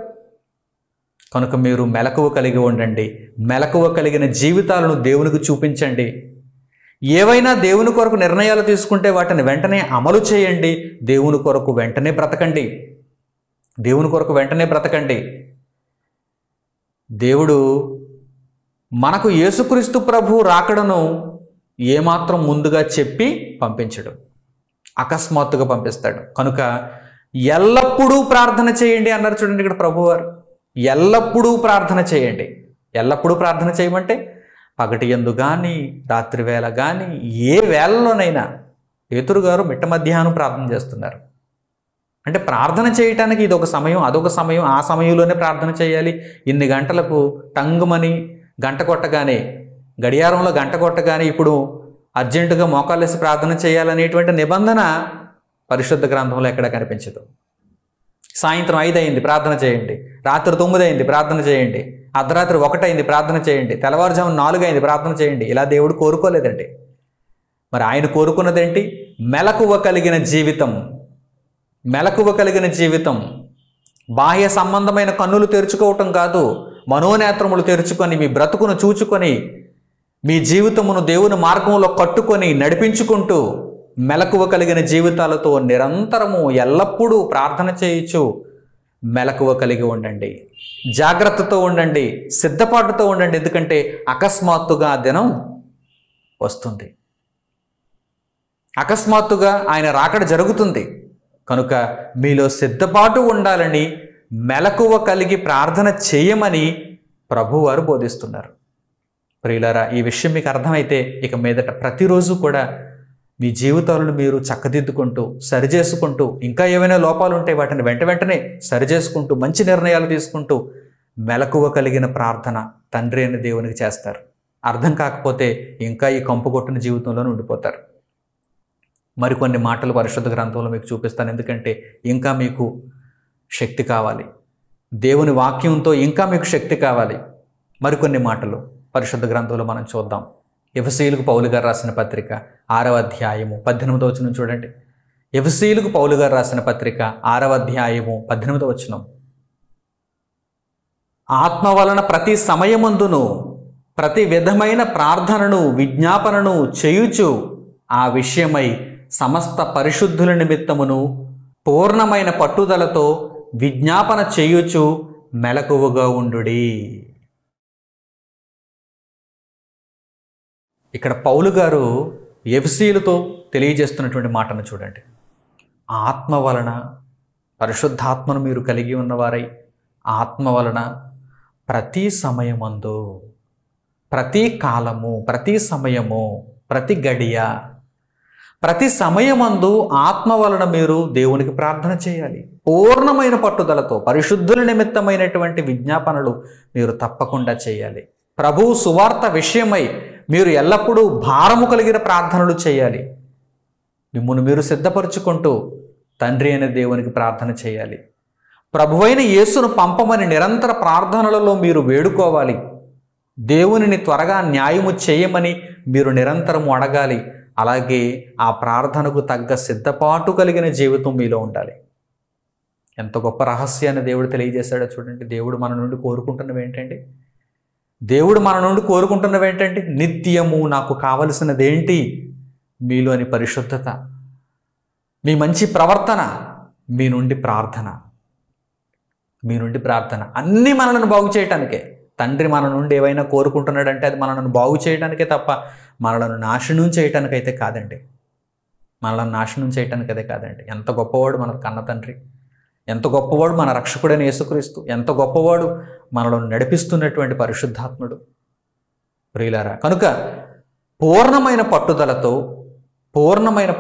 కనుక మీరు మెలకువ కలిగి ఉండండి. మెలకువ కలిగిన జీవితాలను దేవునికి చూపించండి. ఏవైనా దేవుని కొరకు నిర్ణయాలు తీసుకుంటే వాటిని వెంటనే అమలు చేయండి. దేవుని కొరకు వెంటనే బ్రతకండి. దేవుడు మనకు యేసుక్రీస్తు ప్రభు రాకడను ఏమాత్రం ముందుగా చెప్పి పంపించడు, అకస్మాత్తుగా పంపిస్తాడు. కనుక ఎల్లప్పుడూ ప్రార్థన చేయండి అన్నారు. చూడండి ఇక్కడ ప్రభువారు, ఎల్లప్పుడూ ప్రార్థన చేయండి. ఎల్లప్పుడూ ప్రార్థన చేయమంటే పగటి యందు కానీ, రాత్రి వేళ కానీ, ఏ వేళలోనైనా. పేతురు గారు మిట్ట మధ్యాహ్నం ప్రార్థన చేస్తున్నారు. అంటే ప్రార్థన చేయటానికి ఇది ఒక సమయం, అదొక సమయం, ఆ సమయంలోనే ప్రార్థన చేయాలి. ఇన్ని గంటలకు టంగుమని గంట కొట్టగానే, గడియారంలో గంట కొట్టగానే ఇప్పుడు అర్జెంటుగా మోకాళ్ళేసి ప్రార్థన చేయాలనేటువంటి నిబంధన పరిశుద్ధ గ్రంథంలో ఎక్కడ కనిపించదు. సాయంత్రం 5 అయింది ప్రార్థన చేయండి, రాత్రి 9 అయింది ప్రార్థన చేయండి, అర్ధరాత్రి 1 అయింది ప్రార్థన చేయండి, తెల్లవారుజాము 4 అయింది ప్రార్థన చేయండి. ఇలా దేవుడు కోరుకోలేదండి. మరి ఆయన కోరుకున్నదేంటి? మెలకువ కలిగిన జీవితం. మెలకువ కలిగిన జీవితం. బాహ్య సంబంధమైన కన్నులు తెరుచుకోవటం కాదు, మనోనేత్రములు తెరుచుకొని మీ బ్రతుకును చూచుకొని మీ జీవితమును దేవుని మార్గంలో కట్టుకొని నడిపించుకుంటూ మెలకువ కలిగిన జీవితాలతో నిరంతరము ఎల్లప్పుడూ ప్రార్థన చేయొచ్చు. మెలకువ కలిగి ఉండండి, జాగ్రత్తతో ఉండండి, సిద్ధపాటుతో ఉండండి. ఎందుకంటే అకస్మాత్తుగా ఆ దినం వస్తుంది. అకస్మాత్తుగా ఆయన రాకడ జరుగుతుంది. కనుక మీలో సిద్ధపాటు ఉండాలని, మెలకువ కలిగి ప్రార్థన చేయమని ప్రభువారు బోధిస్తున్నారు. ప్రియులారా, ఈ విషయం మీకు అర్థమైతే ఇక మీదట ప్రతిరోజు కూడా మీ జీవితాలను మీరు చక్కదిద్దుకుంటూ, సరిచేసుకుంటూ, ఇంకా ఏమైనా లోపాలు ఉంటే వాటిని వెంటనే సరిచేసుకుంటూ, మంచి నిర్ణయాలు తీసుకుంటూ మెలకువ కలిగిన ప్రార్థన తండ్రి అయిన దేవునికి చేస్తారు. అర్థం కాకపోతే ఇంకా ఈ కంపు కొట్టిన జీవితంలోనే ఉండిపోతారు. మరికొన్ని మాటలు పరిశుద్ధ గ్రంథంలో మీకు చూపిస్తాను. ఎందుకంటే ఇంకా మీకు శక్తి కావాలి, దేవుని వాక్యంతో ఇంకా మీకు శక్తి కావాలి. మరికొన్ని మాటలు పరిశుద్ధ గ్రంథంలో మనం చూద్దాం. ఎఫెసీయులకు పౌలు గారు రాసిన పత్రిక 6వ అధ్యాయము 18వ వచనం చూడండి. ఎఫెసీయులకు పౌలు గారు రాసిన పత్రిక 6వ అధ్యాయము 18వ వచనం. ఆత్మ వలన ప్రతి సమయమందును ప్రతి విధమైన ప్రార్థనను విజ్ఞాపనను చేయుచు ఆ విషయమై సమస్త పరిశుద్ధుల నిమిత్తమును పూర్ణమైన పట్టుదలతో విజ్ఞాపన చేయుచు మెలకువగా ఉండుడి. ఇక్కడ పౌలు గారు ఎఫెసీయులతో తెలియజేస్తున్నటువంటి మాటను చూడండి. ఆత్మ వలన, పరిశుద్ధాత్మను మీరు కలిగి ఉన్నవారై ఆత్మ వలన ప్రతి సమయమందు, ప్రతి కాలము, ప్రతి సమయము, ప్రతి గడియ, ప్రతి సమయమందు ఆత్మ వలన మీరు దేవునికి ప్రార్థన చేయాలి. పూర్ణమైన పట్టుదలతో పరిశుద్ధుల నిమిత్తమైనటువంటి విజ్ఞాపనలు మీరు తప్పకుండా చేయాలి. ప్రభువు సువార్త విషయమై మీరు ఎల్లప్పుడూ భారము కలిగిన ప్రార్థనలు చేయాలి. మిమ్మును మీరు సిద్ధపరుచుకుంటూ తండ్రి అయిన దేవునికి ప్రార్థన చేయాలి. ప్రభువైన యేసును పంపమని నిరంతర ప్రార్థనలలో మీరు వేడుకోవాలి. దేవునిని త్వరగా న్యాయము చేయమని మీరు నిరంతరము అడగాలి. అలాగే ఆ ప్రార్థనకు తగ్గ సిద్ధపాటు కలిగిన జీవితం మీలో ఉండాలి. ఎంత గొప్ప రహస్యాన్ని దేవుడు తెలియజేశాడో చూడండి. దేవుడు మన నుండి కోరుకుంటున్నవి ఏంటండి? దేవుడు మన నుండి కోరుకుంటున్నవి ఏంటంటే, నిత్యము నాకు కావలసినదేంటి? మీలోని పరిశుద్ధత, మీ మంచి ప్రవర్తన, మీ నుండి ప్రార్థన. మీ నుండి ప్రార్థన అన్నీ మనలను బాగు చేయటానికే. తండ్రి మన నుండి ఏవైనా కోరుకుంటున్నాడంటే అది మనలను బాగు చేయడానికే తప్ప మనలను నాశనం చేయటానికైతే కాదండి. మనలను నాశనం చేయటానికి అదే కాదండి. ఎంత గొప్పవాడు మన కన్న తండ్రి, ఎంత గొప్పవాడు మన రక్షకుడైన యేసుక్రీస్తు, ఎంత గొప్పవాడు మనలో నడిపిస్తున్నటువంటి పరిశుద్ధాత్ముడు. ప్రియులారా, కనుక పూర్ణమైన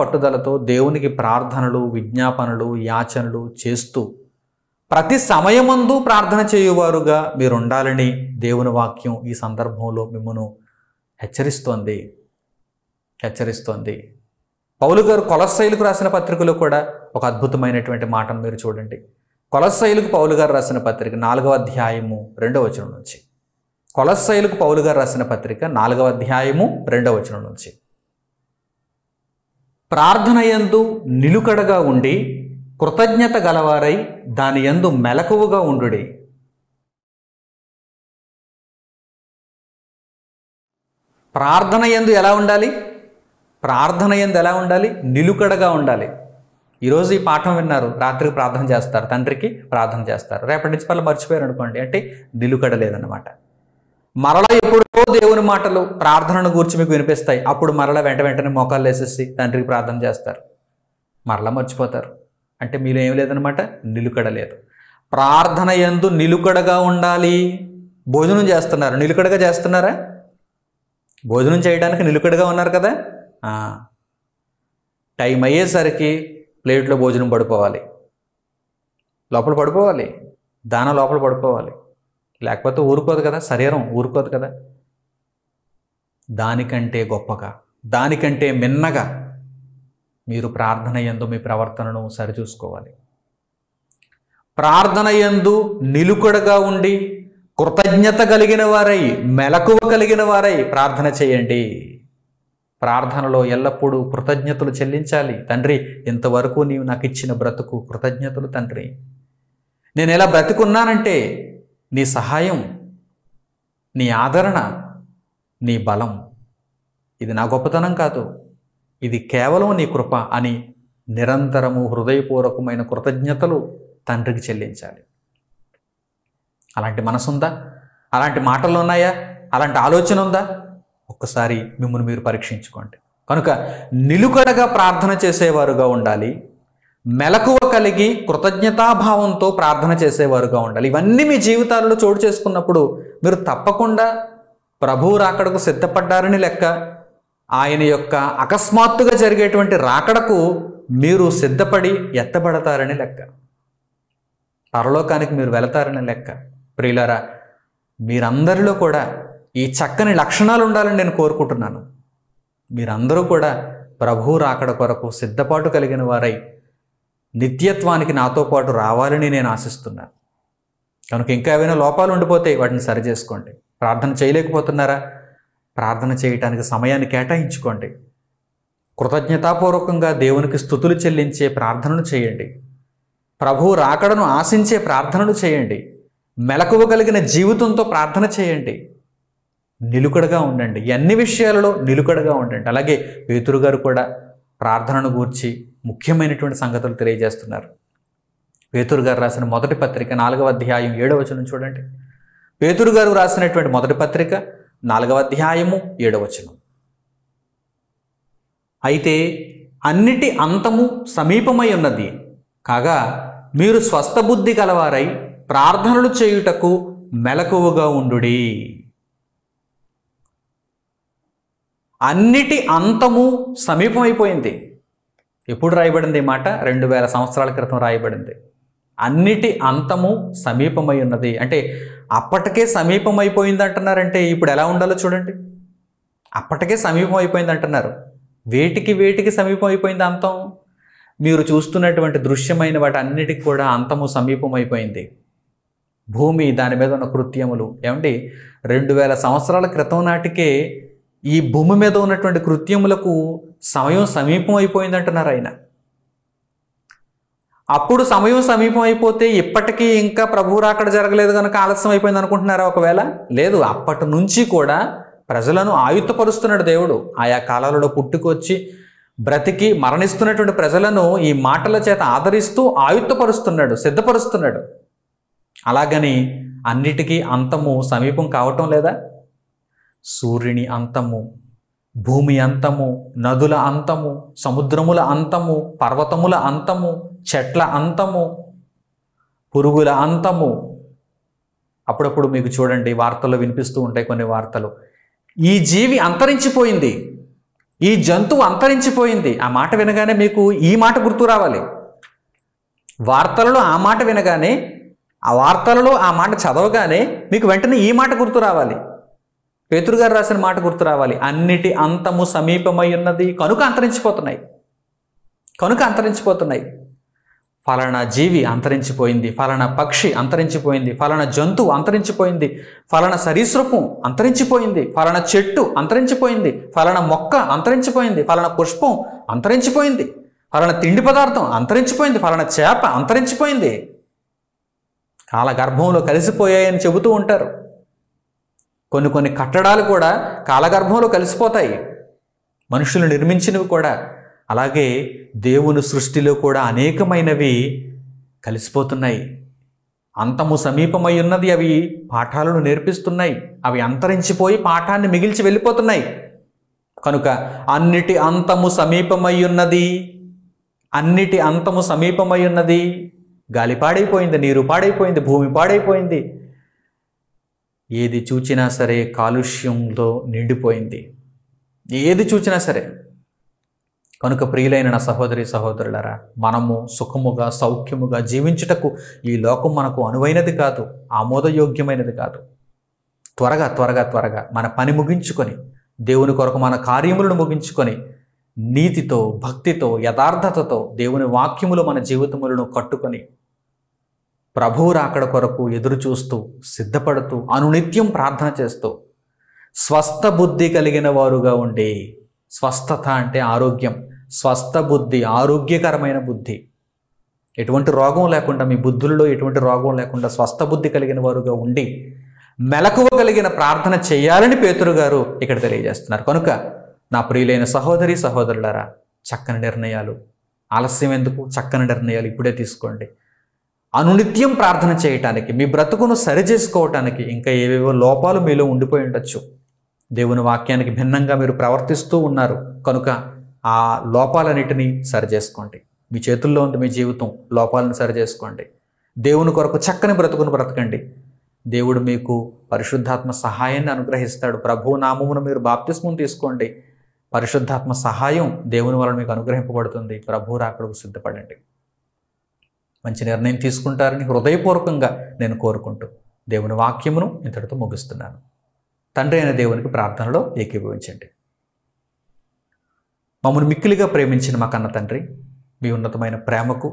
పట్టుదలతో దేవునికి ప్రార్థనలు, విజ్ఞాపనలు, యాచనలు చేస్తూ ప్రతి సమయమందు ప్రార్థన చేయువారుగా మీరు ఉండాలని దేవుని వాక్యం ఈ సందర్భంలో మిమ్మల్ని హెచ్చరిస్తోంది. పౌలు గారు కొలస్సీయులకు రాసిన పత్రికలో కూడా ఒక అద్భుతమైనటువంటి మాటను మీరు చూడండి. కొలస్సీయులకు పౌలు గారు రాసిన పత్రిక 4వ అధ్యాయము 2వ వచనం నుంచి. కొలస్సీయులకు పౌలు గారు రాసిన పత్రిక 4వ అధ్యాయము 2వ వచనం నుంచి. ప్రార్థన యందు నిలుకడగా ఉండి కృతజ్ఞత గలవారై దాని యందు మెలకువగా ఉండుడి. ప్రార్థన యందు ఎలా ఉండాలి? ప్రార్థన యందు ఎలా ఉండాలి? నిలుకడగా ఉండాలి. ఈరోజు ఈ పాఠం విన్నారు, రాత్రికి ప్రార్థన చేస్తారు, తండ్రికి ప్రార్థన చేస్తారు, రేపటి నుంచి వాళ్ళు మర్చిపోయారు అనుకోండి, అంటే నిలుకడ లేదన్నమాట. మరలా ఎప్పుడో దేవుని మాటలు ప్రార్థనను గూర్చి మీకు వినిపిస్తాయి, అప్పుడు మరలా వెంటనే మోకాళ్ళు వేసేసి తండ్రికి ప్రార్థన చేస్తారు, మరలా మర్చిపోతారు. అంటే మీలో ఏం లేదనమాట, నిలుకడ లేదు. ప్రార్థన యందు నిలుకడగా ఉండాలి. భోజనం చేస్తున్నారు, నిలుకడగా చేస్తున్నారా? భోజనం చేయడానికి నిలుకడగా ఉన్నారు కదా. టైం అయ్యేసరికి ప్లేట్లో భోజనం పడిపోవాలి, లోపల పడిపోవాలి, దాన లోపల పడిపోవాలి, లేకపోతే ఊరుకోదు కదా, శరీరం ఊరుకోదు కదా. దానికంటే గొప్పగా, దానికంటే మిన్నగా మీరు ప్రార్థన యందు మీ ప్రవర్తనను సరిచూసుకోవాలి. ప్రార్థన యందు నిలుకడగా ఉండి కృతజ్ఞత కలిగిన వారై, మెలకువ కలిగిన వారై ప్రార్థన చేయండి. ప్రార్థనలో ఎల్లప్పుడూ కృతజ్ఞతలు చెల్లించాలి. తండ్రి, ఇంతవరకు నీవు నాకు ఇచ్చిన బ్రతుకు కృతజ్ఞతలు తండ్రి. నేను ఎలా బ్రతుకున్నానంటే నీ సహాయం, నీ ఆదరణ, నీ బలం. ఇది నా గొప్పతనం కాదు, ఇది కేవలం నీ కృప అని నిరంతరము హృదయపూర్వకమైన కృతజ్ఞతలు తండ్రికి చెల్లించాలి. అలాంటి మనసు ఉందా? అలాంటి మాటలు ఉన్నాయా? అలాంటి ఆలోచన ఉందా? ఒక్కసారి మిమ్మల్ని మీరు పరీక్షించుకోండి. కనుక నిలుకడగా ప్రార్థన చేసేవారుగా ఉండాలి, మెలకువ కలిగి కృతజ్ఞతాభావంతో ప్రార్థన చేసేవారుగా ఉండాలి. ఇవన్నీ మీ జీవితాలలో చోటు చేసుకున్నప్పుడు మీరు తప్పకుండా ప్రభువు రాకడకు సిద్ధపడ్డారని లెక్క. ఆయన యొక్క అకస్మాత్తుగా జరిగేటువంటి రాకడకు మీరు సిద్ధపడి ఎత్తబడతారని లెక్క. పరలోకానికి మీరు వెళతారని లెక్క. ప్రియులారా, మీరందరిలో కూడా ఈ చక్కని లక్షణాలు ఉండాలని నేను కోరుకుంటున్నాను. మీరందరూ కూడా ప్రభువు రాకడ కొరకు సిద్ధపాటు కలిగిన వారై నిత్యత్వానికి నాతో పాటు రావాలని నేను ఆశిస్తున్నాను. కనుక ఇంకా ఏవైనా లోపాలు ఉండిపోతే వాటిని సరిచేసుకోండి. ప్రార్థన చేయలేకపోతున్నారా? ప్రార్థన చేయటానికి సమయాన్ని కేటాయించుకోండి. కృతజ్ఞతాపూర్వకంగా దేవునికి స్తుతులు చెల్లించే ప్రార్థనలు చేయండి. ప్రభువు రాకడను ఆశించే ప్రార్థనలు చేయండి. మెలకువ కలిగిన జీవితంతో ప్రార్థన చేయండి. నిలుకడగా ఉండండి, అన్ని విషయాలలో నిలుకడగా ఉండండి. అలాగే పేతురు గారు కూడా ప్రార్థనను గూర్చి ముఖ్యమైనటువంటి సంగతులు తెలియజేస్తున్నారు. పేతురు గారు రాసిన మొదటి పత్రిక 4వ అధ్యాయం 7వ వచనం చూడండి. పేతురు గారు రాసినటువంటి మొదటి పత్రిక 4వ అధ్యాయము 7వ వచనం. అయితే అన్నిటి అంతము సమీపమై ఉన్నది కాగా మీరు స్వస్థబుద్ధి గలవారై ప్రార్థనలు చేయుటకు మెలకువగా ఉండుడి. అన్నిటి అంతము సమీపమైపోయింది. ఎప్పుడు రాయబడింది ఈ మాట? 2000 సంవత్సరాల క్రితం రాయబడింది. అన్నిటి అంతము సమీపమై ఉన్నది అంటే అప్పటికే సమీపమైపోయింది అంటున్నారంటే ఇప్పుడు ఎలా ఉండాలో చూడండి. అప్పటికే సమీపం అయిపోయింది అంటున్నారు. వేటికి సమీపం అయిపోయింది అంతం? మీరు చూస్తున్నటువంటి దృశ్యమైన వాటి అన్నిటికి కూడా అంతము సమీపం అయిపోయింది. భూమి, దాని మీద ఉన్న కృత్యములు. ఏమండి, 2000 సంవత్సరాల క్రితం నాటికే ఈ భూమి మీద ఉన్నటువంటి కృత్యములకు సమయం సమీపం అయిపోయింది అంటున్నారు ఆయన. అప్పుడు సమయం సమీపం అయిపోతే ఇప్పటికీ ఇంకా ప్రభువు రాకడ జరగలేదు కనుక ఆలస్యం అయిపోయింది అనుకుంటున్నారా? ఒకవేళ లేదు, అప్పటి నుంచి కూడా ప్రజలను ఆయుత్తపరుస్తున్నాడు దేవుడు. ఆయా కాలాలలో పుట్టుకొచ్చి బ్రతికి మరణిస్తున్నటువంటి ప్రజలను ఈ మాటల చేత ఆదరిస్తూ ఆయుత్తపరుస్తున్నాడు, సిద్ధపరుస్తున్నాడు. అలాగని అన్నిటికీ అంతము సమీపం కావటం లేదా? సూర్యుని అంతము, భూమి అంతము, నదుల అంతము, సముద్రముల అంతము, పర్వతముల అంతము, చెట్ల అంతము, పురుగుల అంతము. అప్పుడప్పుడు మీకు చూడండి వార్తల్లో వినిపిస్తూ ఉంటాయి కొన్ని వార్తలు. ఈ జీవి అంతరించిపోయింది, ఈ జంతువు అంతరించిపోయింది. ఆ మాట వినగానే మీకు ఈ మాట గుర్తు రావాలి. వార్తలలో ఆ మాట వినగానే, ఆ వార్తలలో ఆ మాట చదవగానే మీకు వెంటనే ఈ మాట గుర్తు రావాలి. పేతురు గారు రాసిన మాట గుర్తు రావాలి. అన్నిటి అంతము సమీపమై ఉన్నది కనుక అంతరించిపోతున్నాయి. ఫలానా జీవి అంతరించిపోయింది, ఫలానా పక్షి అంతరించిపోయింది, ఫలానా జంతువు అంతరించిపోయింది, ఫలానా సరీసృపం అంతరించిపోయింది, ఫలానా చెట్టు అంతరించిపోయింది, ఫలానా మొక్క అంతరించిపోయింది, ఫలానా పుష్పం అంతరించిపోయింది, ఫలానా తిండి పదార్థం అంతరించిపోయింది, ఫలానా చేప అంతరించిపోయింది. కాలగర్భంలో కలిసిపోయాయని చెబుతూ ఉంటారు. కొన్ని కట్టడాలు కూడా కాలగర్భంలో కలిసిపోతాయి. మనుషులు నిర్మించినవి కూడా అలాగే దేవుని సృష్టిలో కూడా అనేకమైనవి కలిసిపోతున్నాయి. అంతము సమీపమై ఉన్నది. అవి పాఠాలను నేర్పిస్తున్నాయి. అవి అంతరించిపోయి పాఠాన్ని మిగిల్చి వెళ్ళిపోతున్నాయి. కనుక అన్నిటి అంతము సమీపమై ఉన్నది, అన్నిటి అంతము సమీపమై ఉన్నది. గాలి పాడైపోయింది, నీరు పాడైపోయింది, భూమి పాడైపోయింది. ఏది చూచినా సరే కాలుష్యంతో నిండిపోయింది, ఏది చూచినా సరే. కనుక ప్రియులైన నా సహోదరి సహోదరులారా, మనము సుఖముగా సౌఖ్యముగా జీవించుటకు ఈ లోకం మనకు అనువైనది కాదు, ఆమోదయోగ్యమైనది కాదు. త్వరగా త్వరగా త్వరగా మన పని ముగించుకొని, దేవుని కొరకు మన కార్యములను ముగించుకొని, నీతితో భక్తితో యథార్థతతో దేవుని వాక్యములు మన జీవితములను కట్టుకొని, ప్రభువు రాకడ కొరకు ఎదురు చూస్తూ సిద్ధపడుతూ అనునిత్యం ప్రార్థన చేస్తూ స్వస్థ బుద్ధి కలిగిన వారుగా ఉండి, స్వస్థత అంటే ఆరోగ్యం, స్వస్థ బుద్ధి ఆరోగ్యకరమైన బుద్ధి, ఎటువంటి రోగం లేకుండా, మీ బుద్ధుల్లో ఎటువంటి రోగం లేకుండా స్వస్థ బుద్ధి కలిగిన వారుగా ఉండి మెలకువ కలిగిన ప్రార్థన చేయాలని పేతురు గారు ఇక్కడ తెలియజేస్తున్నారు. కనుక నా ప్రియులైన సహోదరి సహోదరులారా, చక్కని నిర్ణయాలు, ఆలస్యం ఎందుకు, చక్కని నిర్ణయాలు ఇప్పుడే తీసుకోండి. అనునిత్యం ప్రార్థన చేయటానికి, మీ బ్రతుకును సరిచేసుకోవటానికి. ఇంకా ఏవేవో లోపాలు మీలో ఉండిపోయి ఉండొచ్చు, దేవుని వాక్యానికి భిన్నంగా మీరు ప్రవర్తిస్తూ ఉన్నారు. కనుక ఆ లోపాలన్నిటినీ సరిచేసుకోండి. మీ చేతుల్లో ఉంది మీ జీవితం, లోపాలను సరిచేసుకోండి. దేవుని కొరకు చక్కని బ్రతుకును బ్రతకండి. దేవుడు మీకు పరిశుద్ధాత్మ సహాయాన్ని అనుగ్రహిస్తాడు. ప్రభువు నామమున మీరు బాప్తిస్మం తీసుకోండి, పరిశుద్ధాత్మ సహాయం దేవుని వలన మీకు అనుగ్రహింపబడుతుంది. ప్రభువు రాకడకు సిద్ధపడండి. మంచి నిర్ణయం తీసుకుంటారని హృదయపూర్వకంగా నేను కోరుకుంటూ దేవుని వాక్యమును ఇంతటితో ముగిస్తున్నాను. తండ్రి అయిన దేవునికి ప్రార్థనలో ఏకీభవించండి. మమ్మల్ని మిక్కిలిగా ప్రేమించిన మా కన్న తండ్రి, మీ ఉన్నతమైన ప్రేమకు,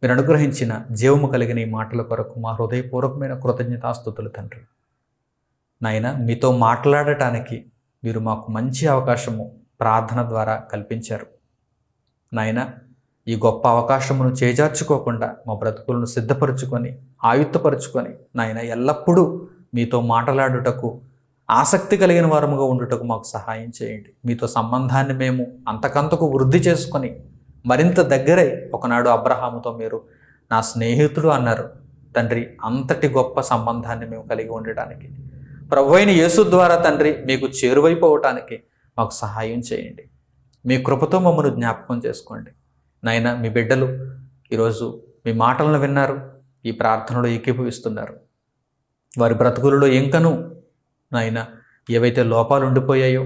మీరు అనుగ్రహించిన జీవము కలిగిన ఈ మాటల కొరకు మా హృదయపూర్వకమైన కృతజ్ఞతాస్తుతులు తండ్రి. నాయన, మీతో మాట్లాడటానికి మీరు మాకు మంచి అవకాశము ప్రార్థన ద్వారా కల్పించారు. నాయన, ఈ గొప్ప అవకాశమును చేజార్చుకోకుండా మా బ్రతుకులను సిద్ధపరచుకొని ఆయుత్తపరుచుకొని నాయన ఎల్లప్పుడూ మీతో మాట్లాడుటకు ఆసక్తి కలిగిన వారముగా ఉండుటకు మాకు సహాయం చేయండి. మీతో సంబంధాన్ని మేము అంతకంతకు వృద్ధి చేసుకొని మరింత దగ్గరై, ఒకనాడు అబ్రహాముతో మీరు నా స్నేహితుడు అన్నారు తండ్రి, అంతటి గొప్ప సంబంధాన్ని మేము కలిగి ఉండటానికి, ప్రభువైన యేసు ద్వారా తండ్రి మీకు చేరువైపోవటానికి మాకు సహాయం చేయండి. మీ కృపతో మమ్మల్ని జ్ఞాపకం చేసుకోండి. నాయన, మీ బిడ్డలు ఈరోజు మీ మాటలను విన్నారు, ఈ ప్రార్థనలో ఏకీభవిస్తున్నారు. వారి బ్రతుకులలో ఇంకనూ నాయన ఏవైతే లోపాలు ఉండిపోయాయో,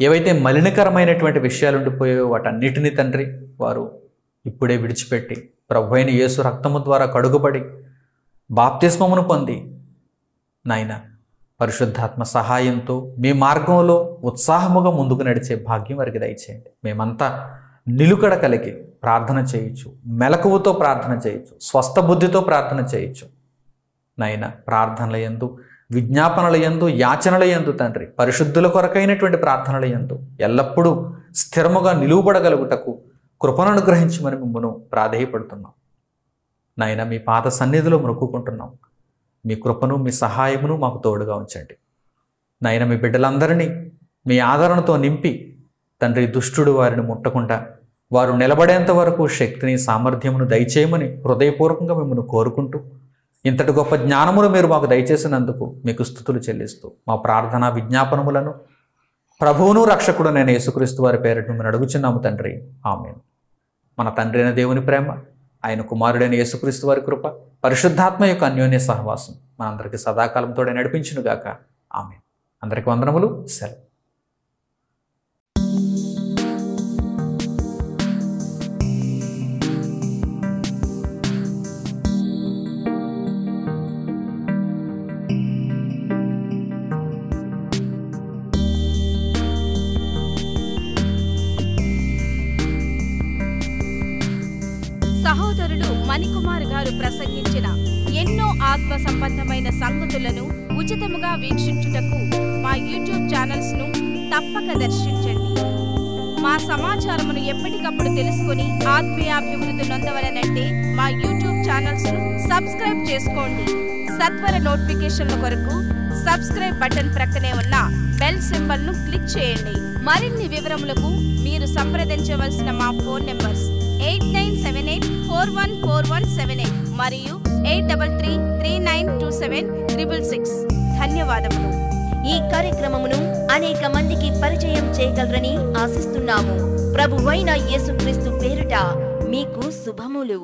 ఏవైతే మలినకరమైనటువంటి విషయాలు ఉండిపోయాయో వాటన్నిటినీ తండ్రి వారు ఇప్పుడే విడిచిపెట్టి ప్రభువైన యేసు రక్తము ద్వారా కడుగుబడి బాప్తిస్మమును పొంది నాయన పరిశుద్ధాత్మ సహాయంతో మీ మార్గంలో ఉత్సాహముగా ముందుకు నడిచే భాగ్యం వారికి దయచేయండి. మేమంతా నిలుకడ కలిగి ప్రార్థన చేయొచ్చు, మెలకువతో ప్రార్థన చేయొచ్చు, స్వస్థ బుద్ధితో ప్రార్థన చేయొచ్చు. నాయన, ప్రార్థనల యందు, విజ్ఞాపనల యందు, యాచనల యందు తండ్రి, పరిశుద్ధుల కొరకైనటువంటి ప్రార్థనల యందు ఎల్లప్పుడూ స్థిరముగా నిలువబడగలుగుటకు కృపను అనుగ్రహించమని మిమ్మల్ని ప్రాధేయపడుతున్నాం. నాయన, మీ పాద సన్నిధిలో మొక్కుకుంటున్నాం. మీ కృపను, మీ సహాయమును మాకు తోడుగా ఉంచండి. నాయన, మీ బిడ్డలందరినీ మీ ఆదరణతో నింపి తండ్రి, దుష్టుడు వారిని ముట్టకుండా వారు నిలబడేంత వరకు శక్తిని, సామర్థ్యమును దయచేయమని హృదయపూర్వకంగా మిమ్మల్ని కోరుకుంటూ, ఇంతటి గొప్ప జ్ఞానమును మీరు మాకు దయచేసినందుకు మీకు స్తుతులు చెల్లిస్తూ మా ప్రార్థనా విజ్ఞాపనములను ప్రభువును రక్షకుడు నేను యేసుక్రీస్తు వారి పేరిట మిమ్మల్ని అడుగుచున్నాము తండ్రి. ఆమేన్. మన తండ్రి అయిన దేవుని ప్రేమ, ఆయన కుమారుడైన యేసుక్రీస్తు వారి కృప, పరిశుద్ధాత్మ యొక్క అన్యోన్య సహవాసం మనందరికీ సదాకాలంతో నడిపించునుగాక. ఆమేన్. అందరికీ వందనములు. సెలవు. సహోదరులు మణికుమార్ గారు ప్రసంగించిన ఎన్నో ఆత్మ సంబంధమైన సంగతులను ఉచితముగా వీక్షించుటకు మా యూట్యూబ్ ఛానల్స్ ను తప్పక దర్శించండి. మా సమాచారమును ఎప్పటికప్పుడు తెలుసుకుని ఆత్మీయాభివృద్ధి నొందవలనంటే మా యూట్యూబ్ ఛానల్స్ ను సబ్స్క్రైబ్ చేసుకోండి. సత్వర నోటిఫికేషన్ల కొరకు సబ్స్క్రైబ్ బటన్ ప్రక్కనే ఉన్న బెల్ సింబల్ ను క్లిక్ చేయండి. మరిన్ని వివరములకు మీరు సంప్రదించవలసిన మా ఫోన్ నెంబర్స్ 8978414178 మరియు 8333927666. ధన్యవాదములు. ఈ కార్యక్రమమును అనేక మందికి పరిచయం చేయగలరని ఆశిస్తున్నాము. ప్రభువైన యేసుక్రీస్తు పేరిట మీకు శుభములు.